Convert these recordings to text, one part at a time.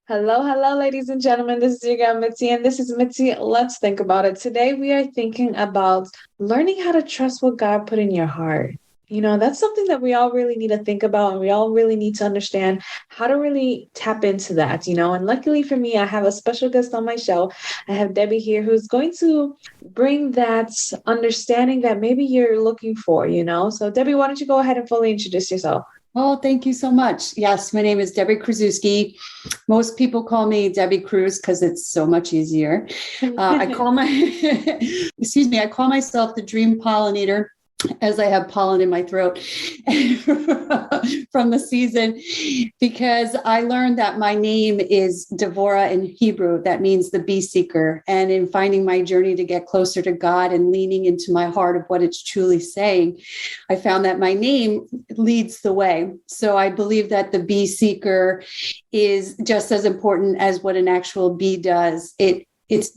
Hello, hello, ladies and gentlemen. This is your girl Mitzi, and this is Mitzi. Let's think about it. Today, we are thinking about learning how to trust what God put in your heart. That's something that we all really need to think about, and we all really need to understand how to really tap into that. And luckily for me, I have a special guest on my show. I have Debbie here who's going to bring that understanding that maybe you're looking for. So, Debbie, why don't you go ahead and fully introduce yourself? Oh, thank you so much. Yes, my name is Debby Kruszewski. Most people call me Debby Cruz because it's so much easier. I call my, excuse me, I call myself the dream pollinator, as I have pollen in my throat from the season, because I learned that my name is Devorah in Hebrew. That means the bee seeker. And in finding my journey to get closer to God and leaning into my heart of what it's truly saying, I found that my name leads the way. So I believe that the bee seeker is just as important as what an actual bee does. It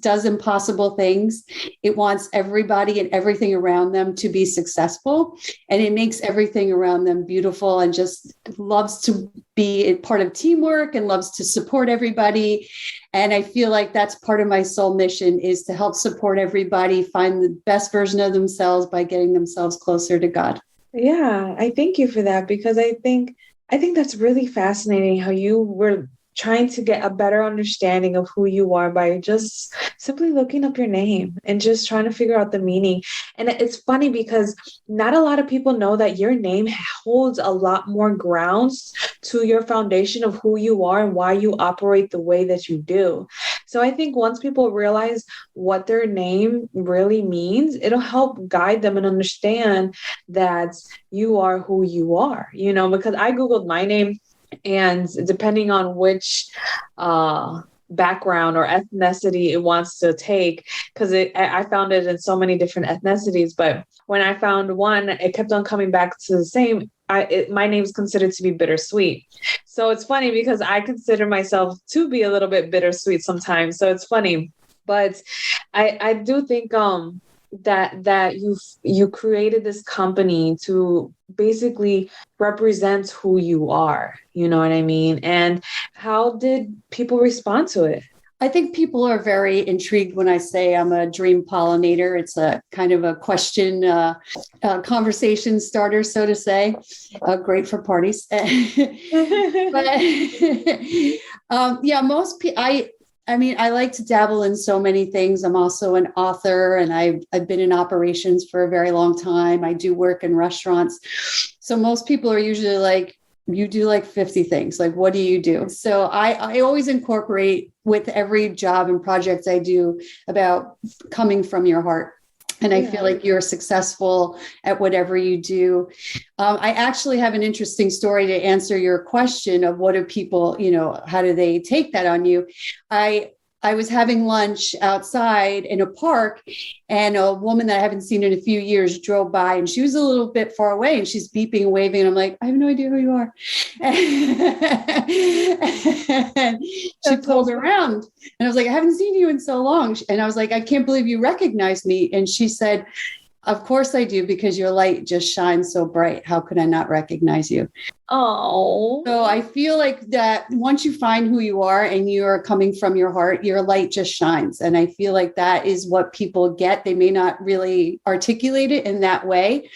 does impossible things. It wants everybody and everything around them to be successful. And it makes everything around them beautiful and just loves to be a part of teamwork and loves to support everybody. And I feel like that's part of my soul mission, is to help support everybody find the best version of themselves by getting themselves closer to God. Yeah, I thank you for that because I think that's really fascinating how you were trying to get a better understanding of who you are by just simply looking up your name and just trying to figure out the meaning. And it's funny because not a lot of people know that your name holds a lot more grounds to your foundation of who you are and why you operate the way that you do. So I think once people realize what their name really means, it'll help guide them and understand that you are who you are, because I Googled my name, and depending on which background or ethnicity it wants to take, because I found it in so many different ethnicities, but when I found one, it kept on coming back to the same. My name is considered to be bittersweet. So it's funny because I consider myself to be a little bit bittersweet sometimes. So it's funny, but I do think that you created this company to basically represent who you are, you know what I mean? And how did people respond to it? I think people are very intrigued when I say I'm a dream pollinator. It's a kind of a question, conversation starter, so to say. Great for parties. But yeah, most people, I mean, I like to dabble in so many things. I'm also an author, and I've been in operations for a very long time. I do work in restaurants. So most people are usually like, you do like 50 things. Like, what do you do? So I always incorporate with every job and project I do about coming from your heart. And I feel like you're successful at whatever you do. I actually have an interesting story to answer your question of what do people, how do they take that on you? I was having lunch outside in a park, and a woman that I haven't seen in a few years drove by, and she was a little bit far away, and she's beeping and waving. And I'm like, I have no idea who you are. And she pulled around, and I was like, I haven't seen you in so long. And I was like, I can't believe you recognized me. And she said, of course I do, because your light just shines so bright. How could I not recognize you? Oh, So I feel like that once you find who you are and you're coming from your heart, your light just shines. And I feel like that is what people get. They may not really articulate it in that way,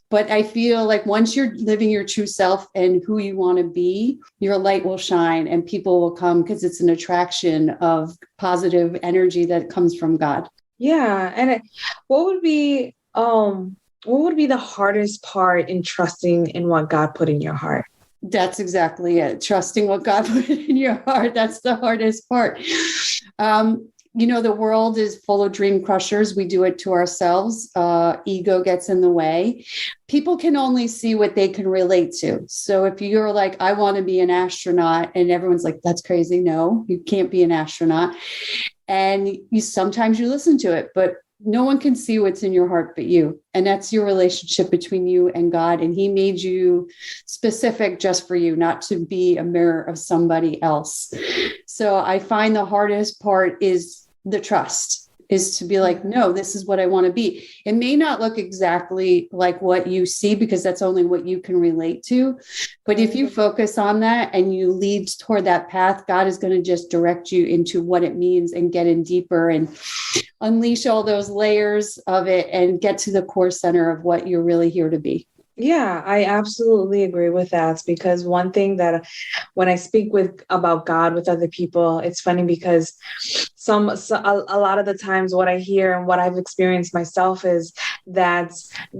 but I feel like once you're living your true self and who you want to be, your light will shine and people will come, because it's an attraction of positive energy that comes from God. yeah. And what would be the hardest part in trusting in what God put in your heart? That's exactly it. Trusting what God put in your heart. That's the hardest part. The world is full of dream crushers. We do it to ourselves. Ego gets in the way. People can only see what they can relate to. So if you're like, I want to be an astronaut, and everyone's like, that's crazy. No, you can't be an astronaut. And sometimes you listen to it, but no one can see what's in your heart but you. And that's your relationship between you and God. And he made you specific just for you, not to be a mirror of somebody else. So I find the hardest part is the trust. is to be like, no, this is what I want to be. It may not look exactly like what you see because that's only what you can relate to. But if you focus on that and you lead toward that path, God is going to just direct you into what it means and get in deeper and unleash all those layers of it and get to the core center of what you're really here to be. Yeah, I absolutely agree with that, because one thing that when I speak about God with other people, it's funny because a lot of the times what I hear and what I've experienced myself is that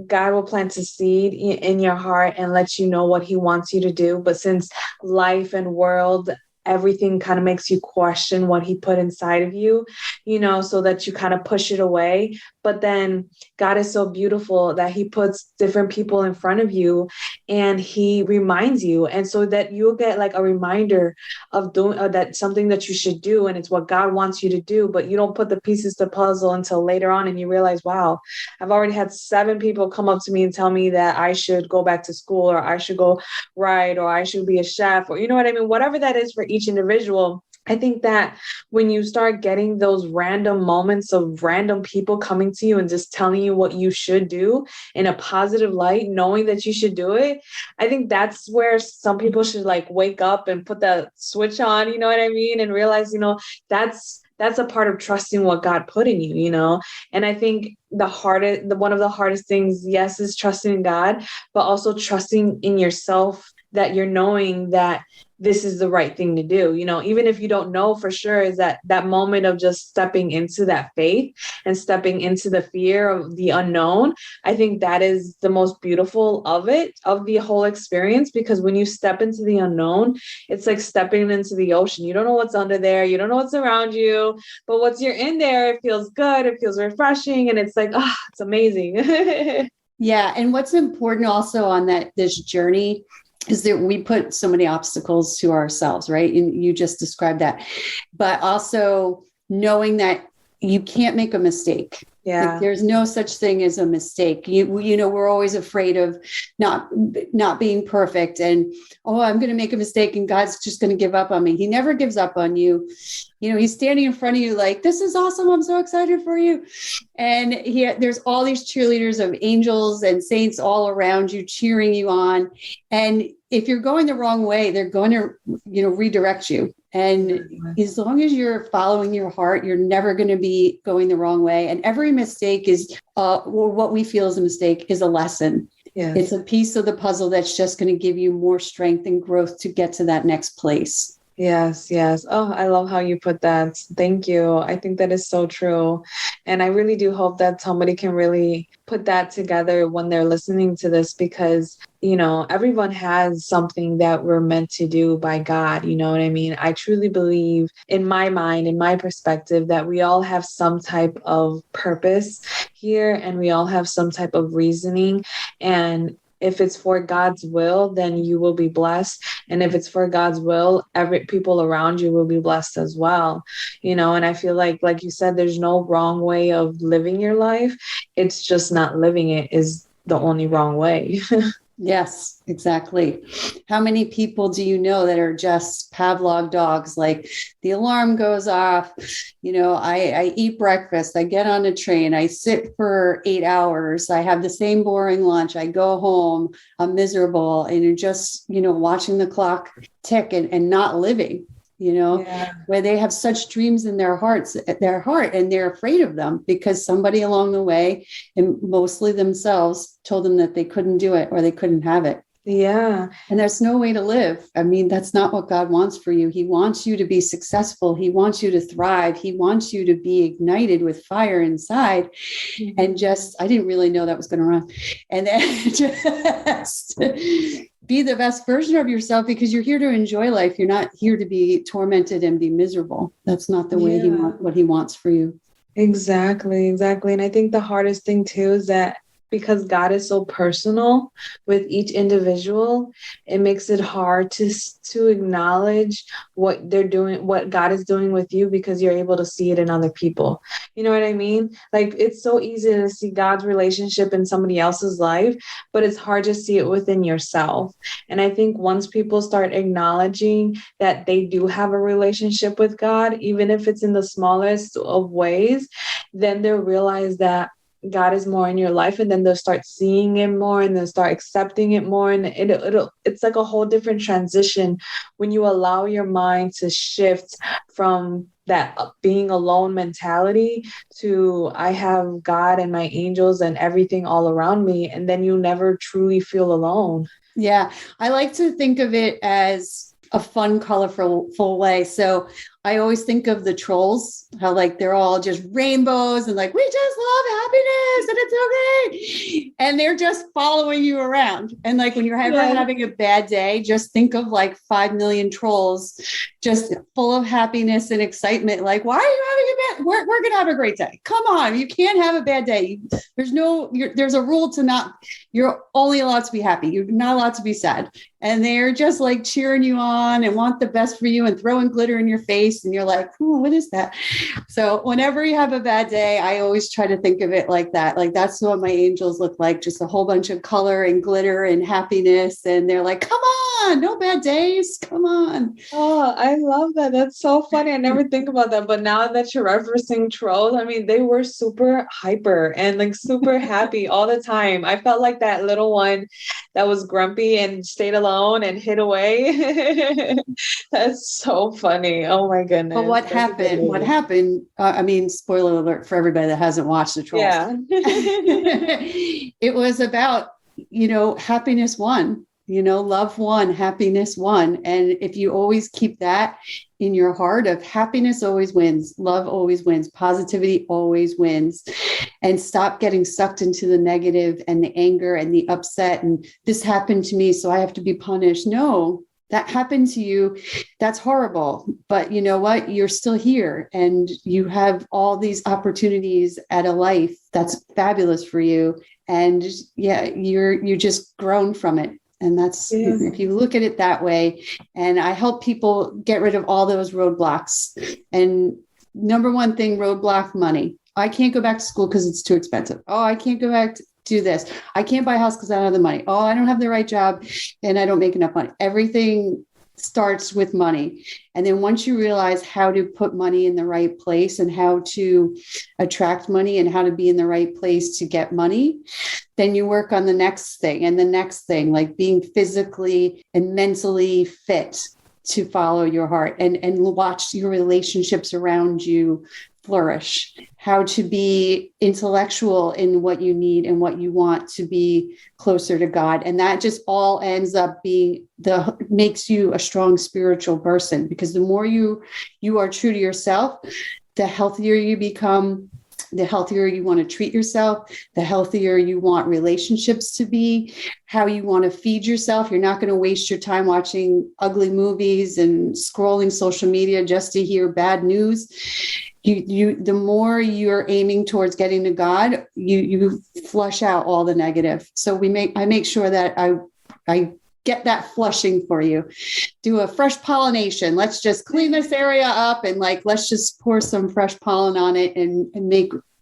God will plant a seed in your heart and let you know what he wants you to do. But since life and world, everything kind of makes you question what he put inside of you, so that you kind of push it away. But then God is so beautiful that he puts different people in front of you and he reminds you. And so that you'll get like a reminder of doing that, something that you should do. And it's what God wants you to do, but you don't put the pieces to puzzle until later on. And you realize, wow, I've already had 7 people come up to me and tell me that I should go back to school, or I should go write, or I should be a chef, or you know what I mean? Whatever that is for each individual. I think that when you start getting those random moments of random people coming to you and just telling you what you should do in a positive light, knowing that you should do it, I think that's where some people should like wake up and put that switch on, you know what I mean? And realize, that's a part of trusting what God put in you, And I think one of the hardest things, yes, is trusting in God, but also trusting in yourself, that you're knowing that this is the right thing to do, even if you don't know for sure, is that moment of just stepping into that faith and stepping into the fear of the unknown. I think that is the most beautiful of the whole experience, because when you step into the unknown, it's like stepping into the ocean. You don't know what's under there. You don't know what's around you, but once you're in there, it feels good. It feels refreshing. And it's like, it's amazing. Yeah. And what's important also on this journey is that we put so many obstacles to ourselves, right? And you just described that, but also knowing that you can't make a mistake. Yeah. Like there's no such thing as a mistake. We're always afraid of not being perfect and, I'm going to make a mistake and God's just going to give up on me. He never gives up on you. He's standing in front of you like, this is awesome. I'm so excited for you. And there's all these cheerleaders of angels and saints all around you, cheering you on. And if you're going the wrong way, they're going to, redirect you. And as long as you're following your heart, you're never going to be going the wrong way. And every mistake is, what we feel is a mistake is a lesson. Yes. It's a piece of the puzzle that's just going to give you more strength and growth to get to that next place. Yes, yes. Oh, I love how you put that. Thank you. I think that is so true. And I really do hope that somebody can really put that together when they're listening to this, because, everyone has something that we're meant to do by God. You know what I mean? I truly believe, in my mind, in my perspective, that we all have some type of purpose here, and we all have some type of reasoning. And if it's for God's will, then you will be blessed. And if it's for God's will, every people around you will be blessed as well. And I feel like you said, there's no wrong way of living your life. It's just not living it is the only wrong way. Yes, exactly. How many people do you know that are just Pavlov dogs? Like the alarm goes off, I eat breakfast, I get on a train, I sit for 8 hours, I have the same boring lunch, I go home, I'm miserable, and you're just, watching the clock tick and not living. Where they have such dreams in their heart, and they're afraid of them because somebody along the way, and mostly themselves, told them that they couldn't do it or they couldn't have it. Yeah. And there's no way to live. I mean, that's not what God wants for you. He wants you to be successful. He wants you to thrive. He wants you to be ignited with fire inside. Mm-hmm. And I didn't really know that was going to run. And then just be the best version of yourself, because you're here to enjoy life. You're not here to be tormented and be miserable. That's not the way what he wants for you. Exactly. And I think the hardest thing too is that because God is so personal with each individual, it makes it hard to acknowledge what they're doing, what God is doing with you, because you're able to see it in other people. You know what I mean? Like, it's so easy to see God's relationship in somebody else's life, but it's hard to see it within yourself. And I think once people start acknowledging that they do have a relationship with God, even if it's in the smallest of ways, then they'll realize that God is more in your life, and then they'll start seeing it more, and then start accepting it more. And it's like a whole different transition when you allow your mind to shift from that being alone mentality to I have God and my angels and everything all around me. And then you never truly feel alone. Yeah. I like to think of it as a fun, colorful full way. So I always think of the trolls, how like they're all just rainbows and like, we just love happiness and it's so great. And they're just following you around. And like when you're ever having a bad day, just think of like 5 million trolls just full of happiness and excitement. Like, why are you having a bad? We're going to have a great day. Come on. You can't have a bad day. There's a rule to not, you're only allowed to be happy. You're not allowed to be sad. And they're just like cheering you on and want the best for you and throwing glitter in your face. And you're like, oh, what is that? So whenever you have a bad day, I always try to think of it like that. Like that's what my angels look like, just a whole bunch of color and glitter and happiness. And they're like, come on, no bad days. Come on. Oh, I love that. That's so funny. I never think about that. But now that you're referencing trolls, I mean, they were super hyper and like super happy all the time. I felt like that little one that was grumpy and stayed alone and hid away. That's so funny. Oh my goodness. But what happened? What happened? I mean, spoiler alert for everybody that hasn't watched the Trolls. Yeah. It was about, happiness won, love won, happiness won. And if you always keep that in your heart of happiness always wins, love always wins, positivity always wins, and stop getting sucked into the negative and the anger and the upset. And this happened to me, so I have to be punished. No, that happened to you. That's horrible. But you know what? You're still here and you have all these opportunities at a life that's fabulous for you. And you're just grown from it. And that's, if you look at it that way, and I help people get rid of all those roadblocks. And number one thing, roadblock money. I can't go back to school because it's too expensive. Oh, I can't go back to do this. I can't buy a house because I don't have the money. Oh, I don't have the right job and I don't make enough money. Everything starts with money. And then once you realize how to put money in the right place and how to attract money and how to be in the right place to get money, then you work on the next thing and the next thing, like being physically and mentally fit to follow your heart and watch your relationships around you flourish, how to be intellectual in what you need and what you want to be closer to God. And that just all ends up being makes you a strong spiritual person, because the more you are true to yourself, the healthier you become, the healthier you want to treat yourself, the healthier you want relationships to be, how you want to feed yourself. You're not going to waste your time watching ugly movies and scrolling social media just to hear bad news. The more you're aiming towards getting to God, you flush out all the negative. So I make sure that I get that flushing for you. Do a fresh pollination. Let's just clean this area up and let's just pour some fresh pollen on it and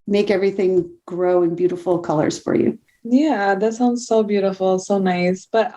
make everything grow in beautiful colors for you. Yeah, that sounds so beautiful, so nice. But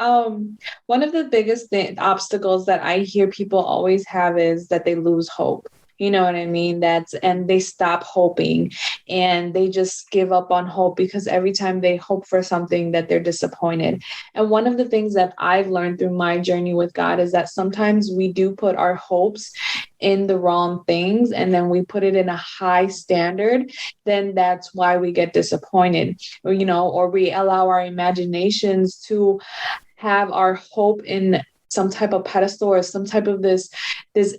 one of the biggest obstacles that I hear people always have is that they lose hope. You know what I mean? And they stop hoping and they just give up on hope because every time they hope for something that they're disappointed. And one of the things that I've learned through my journey with God is that sometimes we do put our hopes in the wrong things, and then we put it in a high standard, then that's why we get disappointed, or we allow our imaginations to have our hope in some type of pedestal or some type of this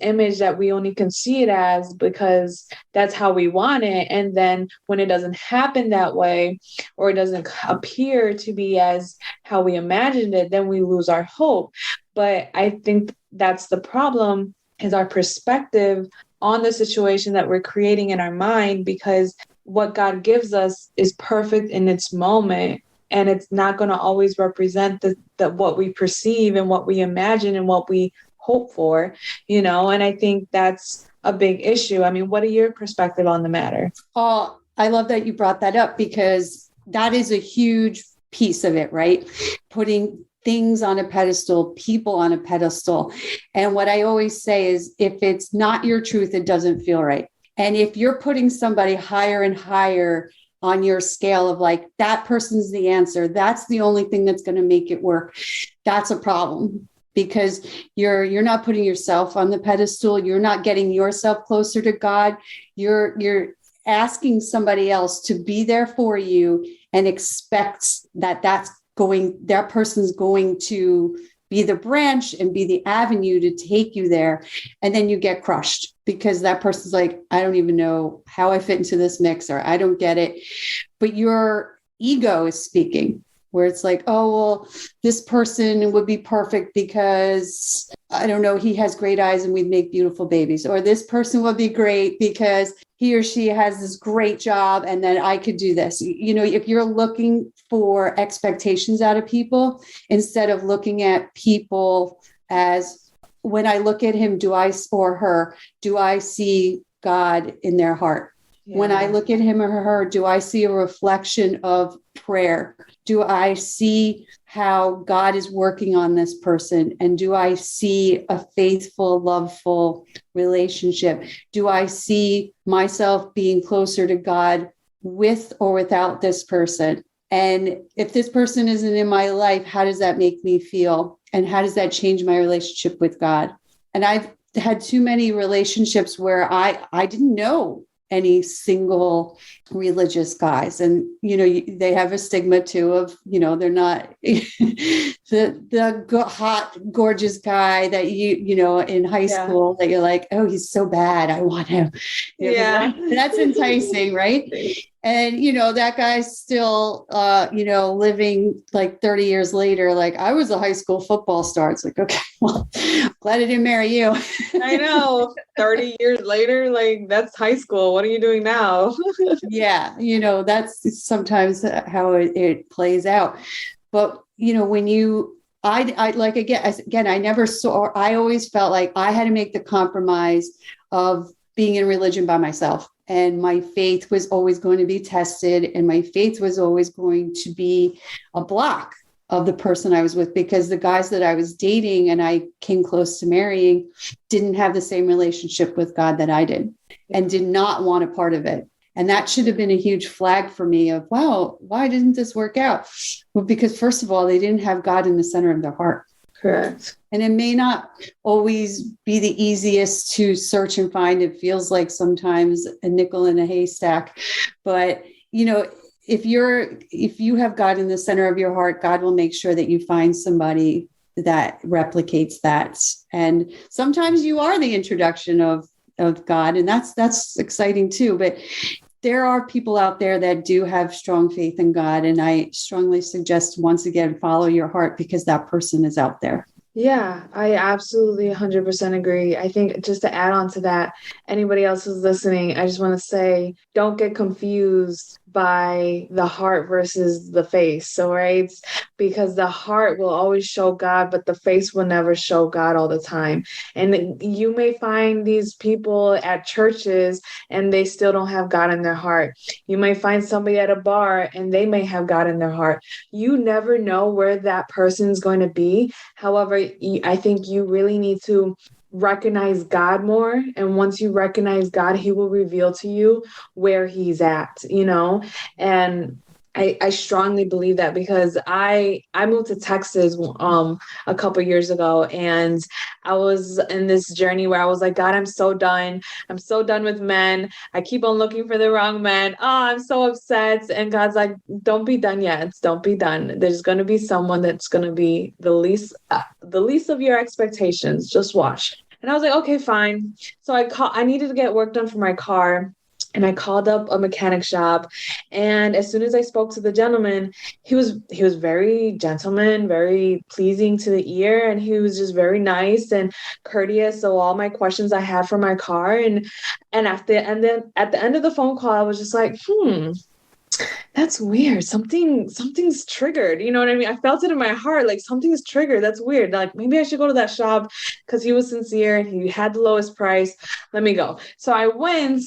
image that we only can see it as because that's how we want it. And then when it doesn't happen that way, or it doesn't appear to be as how we imagined it, then we lose our hope. But I think that's the problem, is our perspective on the situation that we're creating in our mind, because what God gives us is perfect in its moment. And it's not going to always represent what we perceive and what we imagine and what we hope for, and I think that's a big issue. I mean, what are your perspective on the matter? Oh, I love that you brought that up, because that is a huge piece of it, right? Putting things on a pedestal, people on a pedestal. And what I always say is, if it's not your truth, it doesn't feel right. And if you're putting somebody higher and higher on your scale of like, that person's the answer, that's the only thing that's going to make it work, that's a problem, because you're not putting yourself on the pedestal. You're not getting yourself closer to God. You're asking somebody else to be there for you and expects that that person's going to be the branch and be the avenue to take you there. And then you get crushed because that person's like, I don't even know how I fit into this mix, or I don't get it. But your ego is speaking, where it's like, oh, well, this person would be perfect because, I don't know, he has great eyes and we'd make beautiful babies. Or this person would be great because he or she has this great job and then I could do this. You know, if you're looking for expectations out of people, instead of looking at people as, when I look at him, or her, do I see God in their heart? Yeah. When I look at him or her, do I see a reflection of prayer? Do I see how God is working on this person? And do I see a faithful, loveful relationship? Do I see myself being closer to God with or without this person? And if this person isn't in my life, how does that make me feel? And how does that change my relationship with God? And I've had too many relationships where I didn't know any single religious guys. And, you know, they have a stigma too of, you know, they're not the hot, gorgeous guy that you know, in high school that you're like, oh, he's so bad, I want him. That's enticing, right? And, you know, that guy's still, you know, living like 30 years later, like, I was a high school football star. It's like, okay, well, glad I didn't marry you. I know. 30 years later, like, that's high school. What are you doing now? Yeah. You know, that's sometimes how it plays out. But, you know, when I like, again, I never saw, I always felt like I had to make the compromise of being in religion by myself. And my faith was always going to be tested. And my faith was always going to be a block of the person I was with, because the guys that I was dating and I came close to marrying didn't have the same relationship with God that I did, and did not want a part of it. And that should have been a huge flag for me of, wow, why didn't this work out? Well, because first of all, they didn't have God in the center of their heart. Correct. And it may not always be the easiest to search and find. It feels like sometimes a nickel in a haystack. But, you know, if you have God in the center of your heart, God will make sure that you find somebody that replicates that. And sometimes you are the introduction of God, and that's exciting too. But there are people out there that do have strong faith in God. And I strongly suggest, once again, follow your heart, because that person is out there. Yeah, I absolutely 100% agree. I think, just to add on to that, anybody else who's listening, I just want to say, don't get confused by the heart versus the face. So, right? Because the heart will always show God, but the face will never show God all the time. And you may find these people at churches and they still don't have God in their heart. You may find somebody at a bar and they may have God in their heart. You never know where that person's going to be. However, I think you really need to recognize God more. And once you recognize God, he will reveal to you where he's at, you know? And I strongly believe that, because I moved to Texas a couple years ago, and I was in this journey where I was like, God, I'm so done. I'm so done with men. I keep on looking for the wrong men. Oh, I'm so upset. And God's like, don't be done yet. Don't be done. There's going to be someone that's going to be the least of your expectations. Just watch. And I was like, okay, fine. So I needed to get work done for my car. And I called up a mechanic shop. And as soon as I spoke to the gentleman, he was very gentleman, very pleasing to the ear. And he was just very nice and courteous. So all my questions I had for my car. And then at the end of the phone call, I was just like, that's weird. Something's triggered. You know what I mean? I felt it in my heart, like something's triggered. That's weird. Like, maybe I should go to that shop, because he was sincere and he had the lowest price. Let me go. So I went,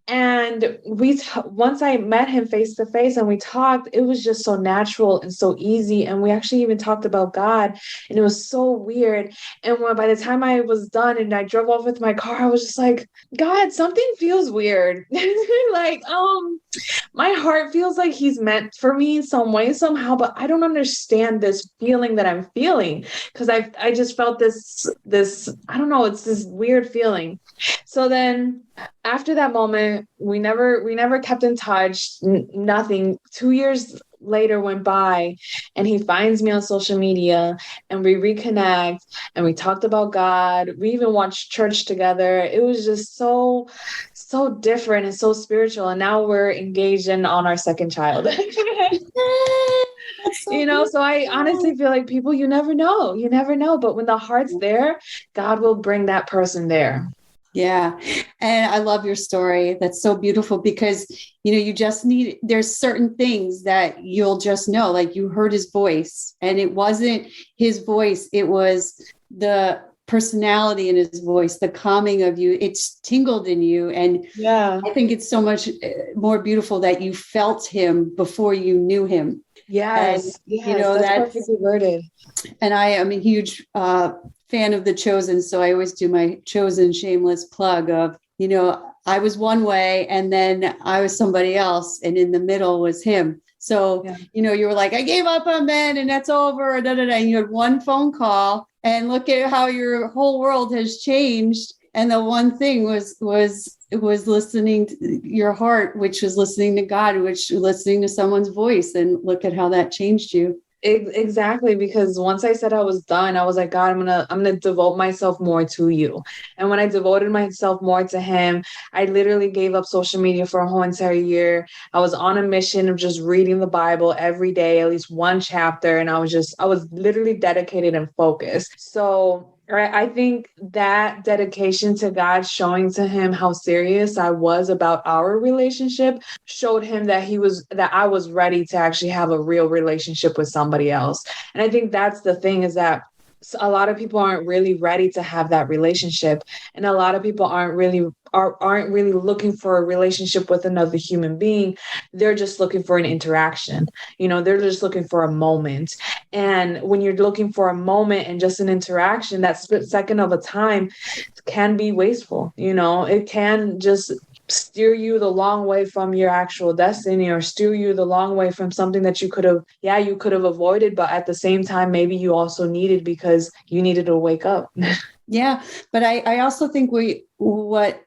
And once I met him face to face and we talked, it was just so natural and so easy. And we actually even talked about God, and it was so weird. And by the time I was done and I drove off with my car, I was just like, God, something feels weird. Like, my heart feels like he's meant for me in some way, somehow, but I don't understand this feeling that I'm feeling, because I just felt this, I don't know, it's this weird feeling. So then after that moment, we never kept in touch, nothing. 2 years later went by, and he finds me on social media, and we reconnect, and we talked about God. We even watched church together. It was just so different and so spiritual. And now we're engaged in on our second child. So I honestly feel like people, you never know, but when the heart's there, God will bring that person there. Yeah. And I love your story. That's so beautiful, because, you just there's certain things that you'll just know, like you heard his voice, and it wasn't his voice. It was the personality in his voice, the calming of you. It's tingled in you. And yeah, I think it's so much more beautiful that you felt him before you knew him. Yes. And, that's perfectly worded. And I am a huge fan of The Chosen. So I always do my Chosen shameless plug of, I was one way and then I was somebody else, and in the middle was him. So, you were like, I gave up on men and that's over. And you had one phone call, and look at how your whole world has changed. And the one thing was listening to your heart, which was listening to God, which was listening to someone's voice. And look at how that changed you. Exactly, because once I said I was done, I was like, God, I'm gonna devote myself more to you. And when I devoted myself more to him, I literally gave up social media for a whole entire year. I was on a mission of just reading the Bible every day, at least one chapter, and I was literally dedicated and focused. So I think that dedication to God, showing to him how serious I was about our relationship, showed him that I was ready to actually have a real relationship with somebody else. And I think that's the thing, is that a lot of people aren't really ready to have that relationship, and a lot of people aren't really looking for a relationship with another human being. They're just looking for an interaction. They're just looking for a moment. And when you're looking for a moment and just an interaction, that split second of a time can be wasteful. It can just steer you the long way from your actual destiny, or steer you the long way from something that you could have avoided, but at the same time, maybe you also needed, because you needed to wake up. Yeah. But I also think what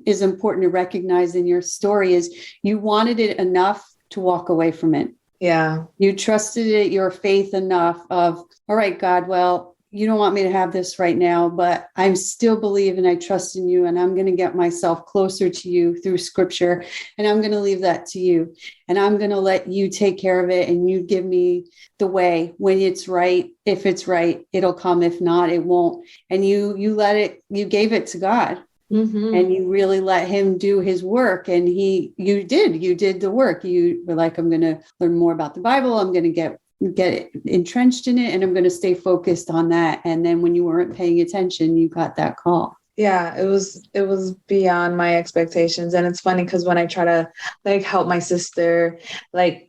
is important to recognize in your story is you wanted it enough to walk away from it. Yeah. You trusted it, your faith enough of, all right, God, well, you don't want me to have this right now, but I'm still believe and I trust in you, and I'm going to get myself closer to you through scripture, and I'm going to leave that to you, and I'm going to let you take care of it, and you give me the way. When it's right, if it's right, it'll come. If not, it won't. And you gave it to God. Mm-hmm. And you really let him do his work. And you did the work. You were like, I'm going to learn more about the Bible. I'm going to get entrenched in it, and I'm going to stay focused on that. And then when you weren't paying attention, you got that call. Yeah, it was beyond my expectations. And it's funny because when I try to help my sister,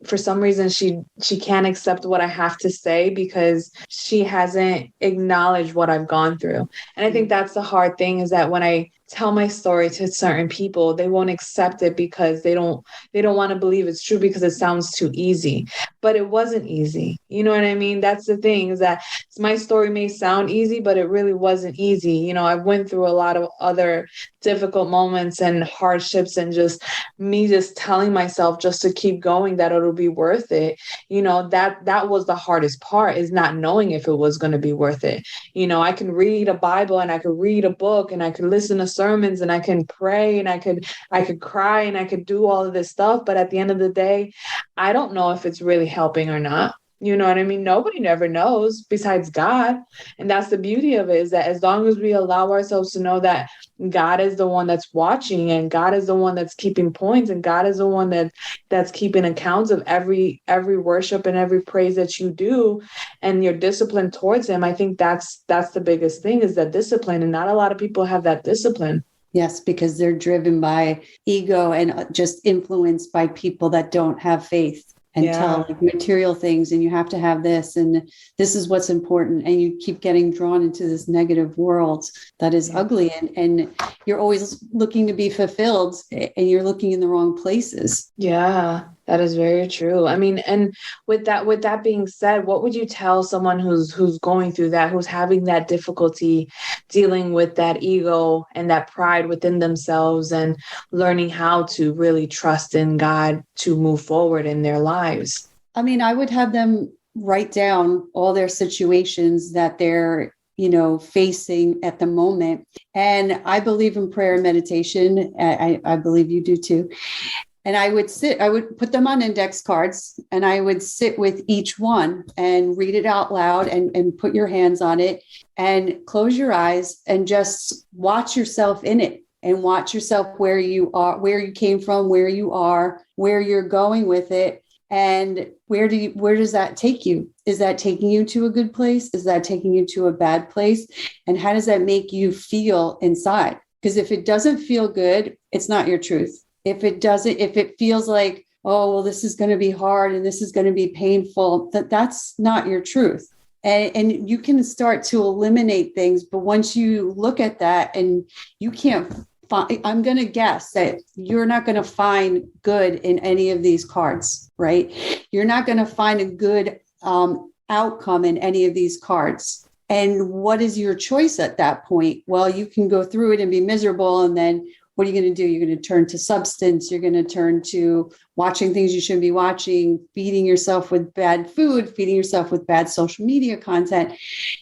for some reason she can't accept what I have to say, because she hasn't acknowledged what I've gone through. And I think that's the hard thing, is that when I tell my story to certain people, they won't accept it because they don't want to believe it's true, because it sounds too easy. But it wasn't easy. You know what I mean? That's the thing, is that my story may sound easy, but it really wasn't easy. I went through a lot of other difficult moments and hardships, and just me just telling myself just to keep going, that it'll be worth it. That was the hardest part, is not knowing if it was going to be worth it. I can read a Bible, and I could read a book, and I could listen to sermons, and I can pray, and I could cry, and I could do all of this stuff. But at the end of the day, I don't know if it's really helping or not. You know what I mean? Nobody never knows besides God. And that's the beauty of it, is that as long as we allow ourselves to know that God is the one that's watching, and God is the one that's keeping points, and God is the one that's keeping accounts of every worship and every praise that you do, and your discipline towards him. I think that's the biggest thing, is that discipline. And not a lot of people have that discipline. Yes, because they're driven by ego and just influenced by people that don't have faith and tell like material things, and you have to have this, and this is what's important. And you keep getting drawn into this negative world that is ugly, and you're always looking to be fulfilled, and you're looking in the wrong places. Yeah, that is very true. I mean, and with that being said, what would you tell someone who's going through that, who's having that difficulty dealing with that ego and that pride within themselves and learning how to really trust in God to move forward in their lives? I mean, I would have them write down all their situations that they're, facing at the moment. And I believe in prayer and meditation. I believe you do too. And I would put them on index cards, and I would sit with each one and read it out loud and put your hands on it and close your eyes and just watch yourself in it, and watch yourself where you are, where you came from, where you are, where you're going with it. And where does that take you? Is that taking you to a good place? Is that taking you to a bad place? And how does that make you feel inside? Because if it doesn't feel good, it's not your truth. If it feels like, oh, well, this is going to be hard and this is going to be painful, that's not your truth. And you can start to eliminate things. But once you look at that, and you can't find, I'm going to guess that you're not going to find good in any of these cards, right? You're not going to find a good outcome in any of these cards. And what is your choice at that point? Well, you can go through it and be miserable, and then what are you going to do? You're going to turn to substance. You're going to turn to watching things you shouldn't be watching, feeding yourself with bad food, feeding yourself with bad social media content.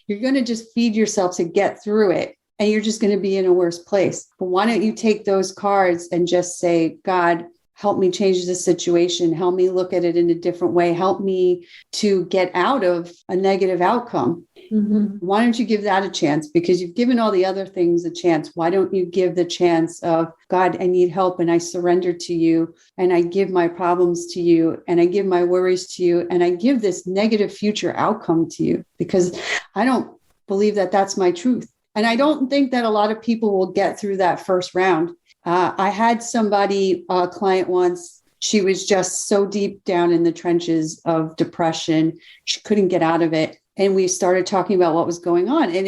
You're going to just feed yourself to get through it, and you're just going to be in a worse place. But why don't you take those cards and just say, God, help me change this situation. Help me look at it in a different way. Help me to get out of a negative outcome. Mm-hmm. Why don't you give that a chance? Because you've given all the other things a chance. Why don't you give the chance of, God, I need help, and I surrender to you, and I give my problems to you, and I give my worries to you, and I give this negative future outcome to you, because I don't believe that that's my truth. And I don't think that a lot of people will get through that first round. I had somebody, a client once, she was just so deep down in the trenches of depression. She couldn't get out of it. And we started talking about what was going on. And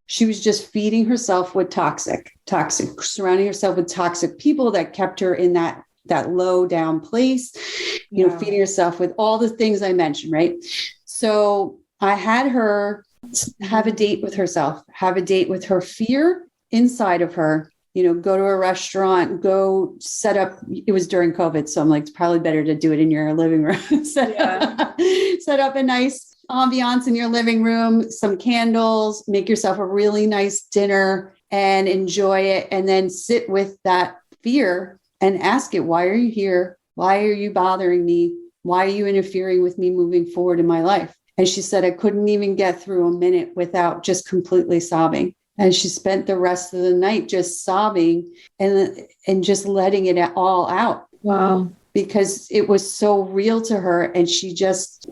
she was just feeding herself with toxic, surrounding herself with toxic people that kept her in that low down place, feeding herself with all the things I mentioned, right? So I had her have a date with herself, have a date with her fear inside of her, go to a restaurant, go set up. It was during COVID. So I'm like, it's probably better to do it in your living room. Set up a nice ambiance in your living room, some candles, make yourself a really nice dinner and enjoy it. And then sit with that fear and ask it, why are you here? Why are you bothering me? Why are you interfering with me moving forward in my life? And she said, I couldn't even get through a minute without just completely sobbing. And she spent the rest of the night just sobbing and just letting it all out. Wow. Because it was so real to her, and she just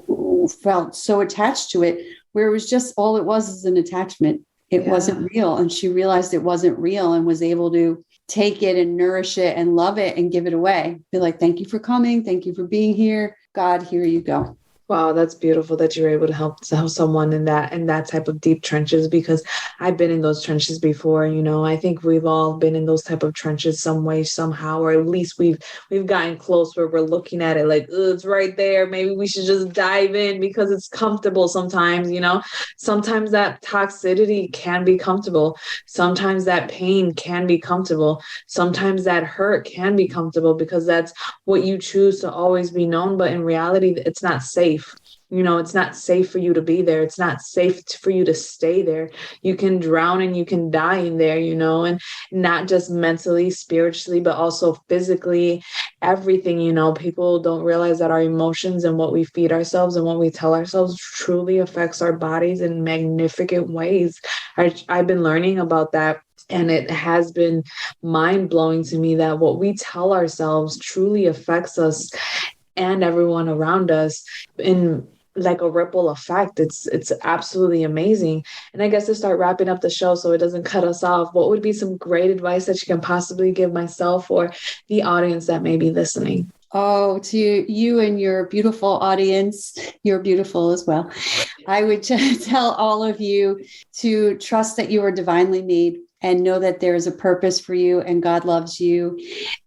felt so attached to it, where it was just all it was is an attachment. It wasn't real. And she realized it wasn't real and was able to take it and nourish it and love it and give it away. Be like, thank you for coming. Thank you for being here. God, here you go. Wow, that's beautiful that you're able to help someone in that type of deep trenches, because I've been in those trenches before. I think we've all been in those type of trenches some way, somehow, or at least we've gotten close where we're looking at it like, it's right there. Maybe we should just dive in because it's comfortable sometimes, Sometimes that toxicity can be comfortable. Sometimes that pain can be comfortable. Sometimes that hurt can be comfortable because that's what you choose to always be known. But in reality, it's not safe. It's not safe for you to be there. It's not safe for you to stay there. You can drown and you can die in there, and not just mentally, spiritually, but also physically, everything. People don't realize that our emotions and what we feed ourselves and what we tell ourselves truly affects our bodies in magnificent ways. I've been learning about that. And it has been mind-blowing to me that what we tell ourselves truly affects us and everyone around us in like a ripple effect. It's absolutely amazing. And I guess to start wrapping up the show so it doesn't cut us off, what would be some great advice that you can possibly give myself or the audience that may be listening? Oh, to you and your beautiful audience, you're beautiful as well. I would tell all of you to trust that you are divinely made and know that there is a purpose for you and God loves you.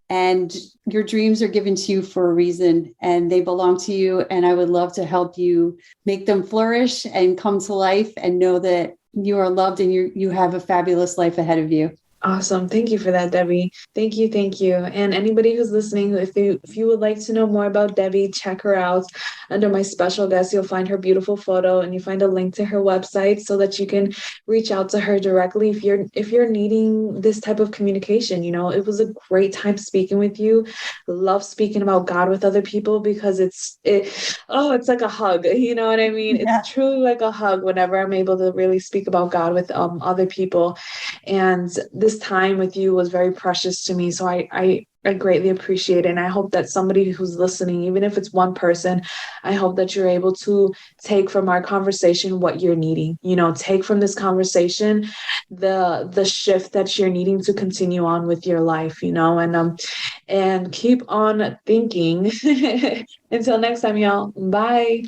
And your dreams are given to you for a reason and they belong to you. And I would love to help you make them flourish and come to life and know that you are loved and you have a fabulous life ahead of you. Awesome. Thank you for that, Debbie. Thank you. Thank you. And anybody who's listening, if you would like to know more about Debbie, check her out. Under my special guest, you'll find her beautiful photo and you find a link to her website so that you can reach out to her directly if you're needing this type of communication. You know, it was a great time speaking with you. Love speaking about God with other people because it's like a hug. You know what I mean? Yeah. It's truly like a hug whenever I'm able to really speak about God with other people. And this time with you was very precious to me. So I greatly appreciate it. And I hope that somebody who's listening, even if it's one person, I hope that you're able to take from our conversation what you're needing. You know, take from this conversation the shift that you're needing to continue on with your life, you know, and keep on thinking. Until next time, y'all. Bye.